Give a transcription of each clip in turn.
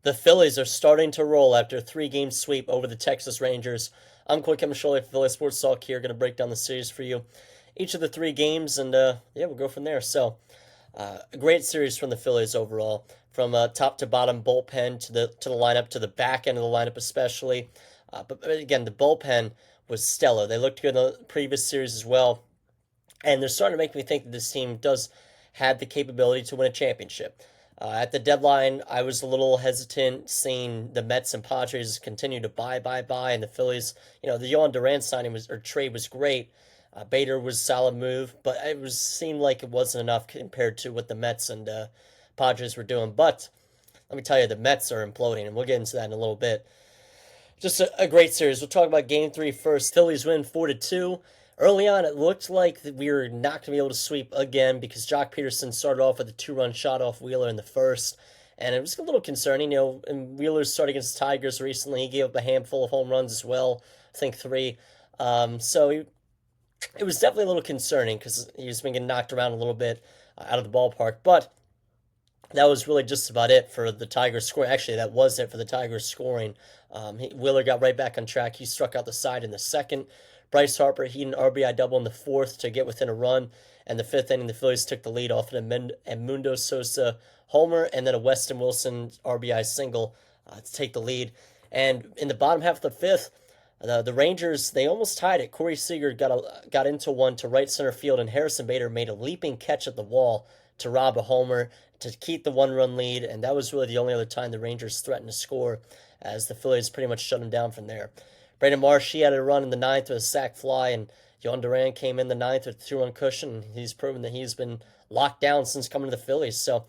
The Phillies are starting to roll after a three-game sweep over the Texas Rangers. I'm Coy Camiscioli from Phillies Sports Talk here, going to break down the series for you. Each of the three games, and yeah, we'll go from there. A great series from the Phillies overall, from top to bottom, bullpen to the lineup, to the back end of the lineup especially. But again, the bullpen was stellar. They looked good in the previous series as well, and they're starting to make me think that this team does have the capability to win a championship. At the deadline, I was a little hesitant seeing the Mets and Padres continue to buy, and the Phillies. The Yohan Duran signing or trade was great. Bader was a solid move, but seemed like it wasn't enough compared to what the Mets and Padres were doing. But let me tell you, the Mets are imploding, and we'll get into that in a little bit. Just a great series. We'll talk about Game 3 first. Phillies win 4-2. Early on, it looked like we were not going to be able to sweep again because Jock Peterson started off with a two-run shot off Wheeler in the first, and it was a little concerning. And Wheeler's started against the Tigers recently. He gave up a handful of home runs as well, I think three. It was definitely a little concerning because he was being getting knocked around a little bit out of the ballpark, but that was really just about it for the Tigers scoring. Actually, that was it for the Tigers scoring. Wheeler got right back on track. He struck out the side in the second. Bryce Harper, he had an RBI double in the fourth to get within a run. And the fifth inning, the Phillies took the lead off an Edmundo Sosa homer and then a Weston Wilson RBI single to take the lead. And in the bottom half of the fifth, the Rangers, they almost tied it. Corey Seager got into one to right center field, and Harrison Bader made a leaping catch at the wall to rob a homer to keep the one-run lead, and that was really the only other time the Rangers threatened to score, as the Phillies pretty much shut them down from there. Brandon Marsh, he had a run in the ninth with a sac fly, and Yohan Duran came in the ninth with a two-run cushion, and he's proven that he's been locked down since coming to the Phillies. So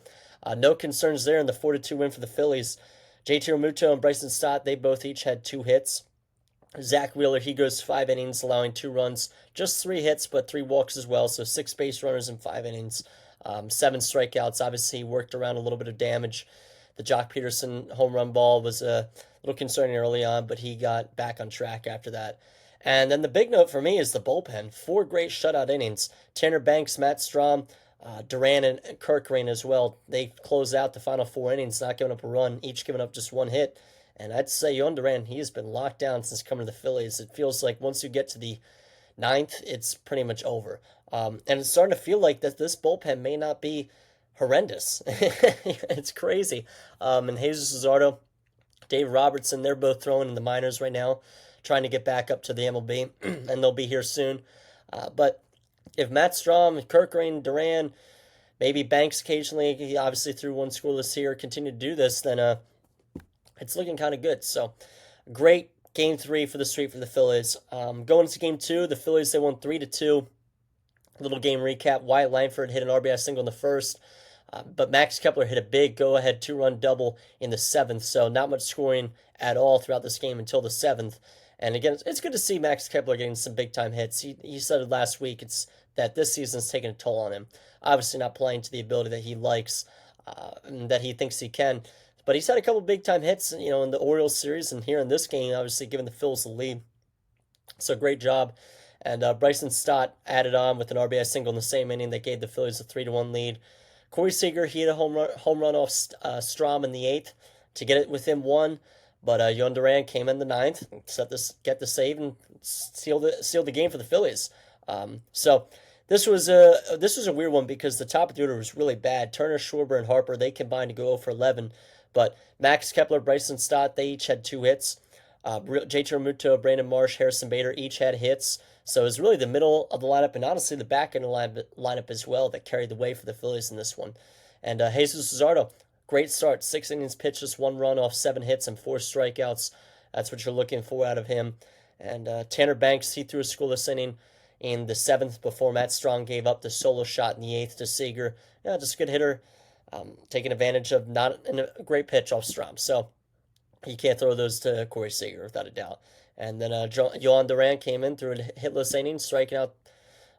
no concerns there in the 4-2 win for the Phillies. JT Realmuto and Bryson Stott, they both each had two hits. Zach Wheeler, he goes 5 innings, allowing 2 runs, just 3 hits, but 3 walks as well, so 6 base runners in 5 innings, 7 strikeouts. Obviously, he worked around a little bit of damage. The Jock Peterson home run ball was a little concerning early on, but he got back on track after that. And then the big note for me is the bullpen. 4 great shutout innings. Tanner Banks, Matt Strahm, Duran, and Kirkring as well. They closed out the final 4 innings, not giving up a run, each giving up just 1 hit. And I'd say Yohan Duran, he has been locked down since coming to the Phillies. It feels like once you get to the ninth, it's pretty much over. And it's starting to feel like that this bullpen may not be horrendous. It's crazy. And Jesus Luzardo, Dave Robertson, they're both throwing in the minors right now, trying to get back up to the MLB, and they'll be here soon. But if Matt Strahm, Kirkring, Duran, maybe Banks occasionally, he obviously threw 1 scoreless here, continue to do this, then it's looking kind of good. So, great Game 3 for the street for the Phillies. Going into Game 2, the Phillies, they won 3-2. Little game recap. Wyatt Langford hit an RBI single in the first, but Max Kepler hit a big go-ahead 2-run double in the 7th, so not much scoring at all throughout this game until the 7th. And again, it's good to see Max Kepler getting some big-time hits. He said it last week, it's that this season's taking a toll on him. Obviously not playing to the ability that he likes, and that he thinks he can. But he's had a couple big-time hits, in the Orioles series, and here in this game, obviously giving the Phils the lead. So great job. And Bryson Stott added on with an RBI single in the same inning that gave the Phillies a 3-1 lead. Corey Seager, he had a home run off Strahm in the 8th to get it within 1. But Yohan Duran came in the 9th, get the save, and sealed the game for the Phillies. So this was a weird one because the top of the order was really bad. Turner, Schwarber, and Harper, they combined to go 0-for-11. But Max Kepler, Bryson Stott, they each had 2 hits. JT Realmuto, Brandon Marsh, Harrison Bader each had hits. So it was really the middle of the lineup and honestly the back end of the lineup as well that carried the way for the Phillies in this one. And Jesus Luzardo, great start. 6 innings pitched, just 1 run off 7 hits and 4 strikeouts. That's what you're looking for out of him. And Tanner Banks, he threw a scoreless inning in the 7th before Matt Strahm gave up the solo shot in the 8th to Seager. Just a good hitter. Taking advantage of not a great pitch off Strahm. So you can't throw those to Corey Seager without a doubt. And then Yohan Duran came in through a hitless inning, striking out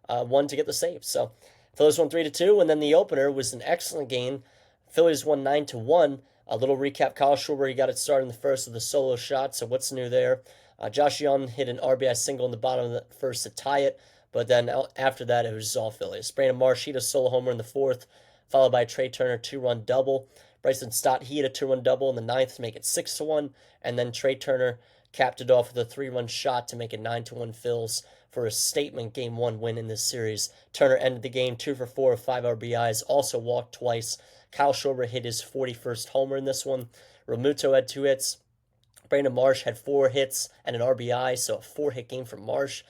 1 to get the save. So Phillies won 3-2, and then the opener was an excellent game. Phillies won 9-1. A little recap: Kyle Schwarber, he got it started in the first with a solo shot. So what's new there? Josh Young hit an RBI single in the bottom of the first to tie it, but then after that it was all Phillies. Brandon Marsh hit a solo homer in the 4th, followed by Trey Turner 2-run double. Bryson Stott, he had a 2-run double in the ninth to make it 6-1, and then Trey Turner capped it off with a 3-run shot to make it 9-1 Phils for a statement Game 1 win in this series. Turner ended the game 2 for 4 with 5 RBIs, also walked twice. Kyle Schwarber hit his 41st homer in this one. Realmuto had 2 hits. Brandon Marsh had 4 hits and an RBI, so a 4-hit game from Marsh.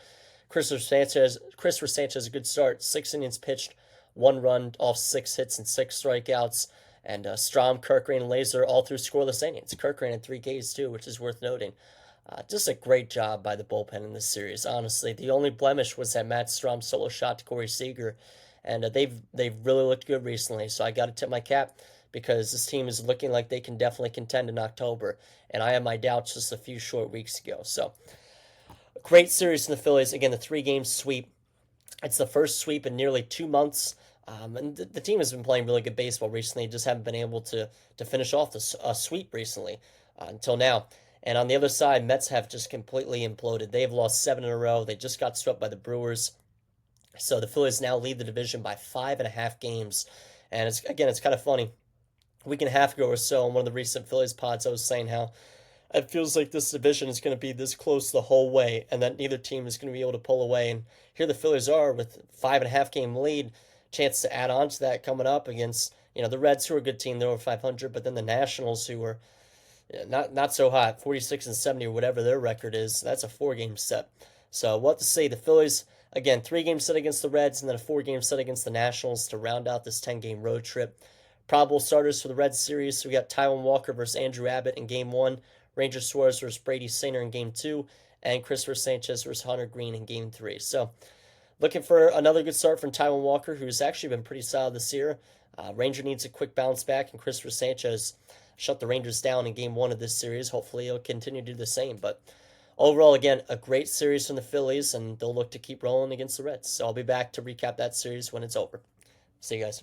Christopher Sanchez, a good start. 6 innings pitched, 1 run off 6 hits and 6 strikeouts. And Strom, Kirkran, and Laser all through scoreless innings. Kirkran had 3 Ks too, which is worth noting. Just a great job by the bullpen in this series, honestly. The only blemish was that Matt Strom solo shot to Corey Seager, and they've really looked good recently, so I got to tip my cap because this team is looking like they can definitely contend in October, and I had my doubts just a few short weeks ago. So, a great series in the Phillies. Again, the 3-game sweep. It's the first sweep in nearly 2 months. And the team has been playing really good baseball recently, just haven't been able to finish off the sweep recently until now. And on the other side, Mets have just completely imploded. They have lost 7 in a row. They just got swept by the Brewers. So the Phillies now lead the division by 5.5 games. And it's kind of funny. A week and a half ago or so, on one of the recent Phillies pods, I was saying how it feels like this division is going to be this close the whole way, and that neither team is going to be able to pull away. And here the Phillies are with 5.5 game lead, chance to add on to that coming up against the Reds, who are a good team, they're over 500, but then the Nationals, who are not so hot, 46-70 or whatever their record is. That's a 4-game set. So what to say? The Phillies, again, 3-game set against the Reds, and then a 4-game set against the Nationals to round out this 10-game road trip. Probable starters for the Reds series. So we got Taijuan Walker versus Andrew Abbott in Game 1, Ranger Suarez versus Brady Singer in Game 2, and Christopher Sanchez versus Hunter Green in Game 3. So looking for another good start from Taijuan Walker, who's actually been pretty solid this year. Ranger needs a quick bounce back, and Christopher Sanchez shut the Rangers down in Game 1 of this series. Hopefully he'll continue to do the same. But overall, again, a great series from the Phillies, and they'll look to keep rolling against the Reds. So I'll be back to recap that series when it's over. See you guys.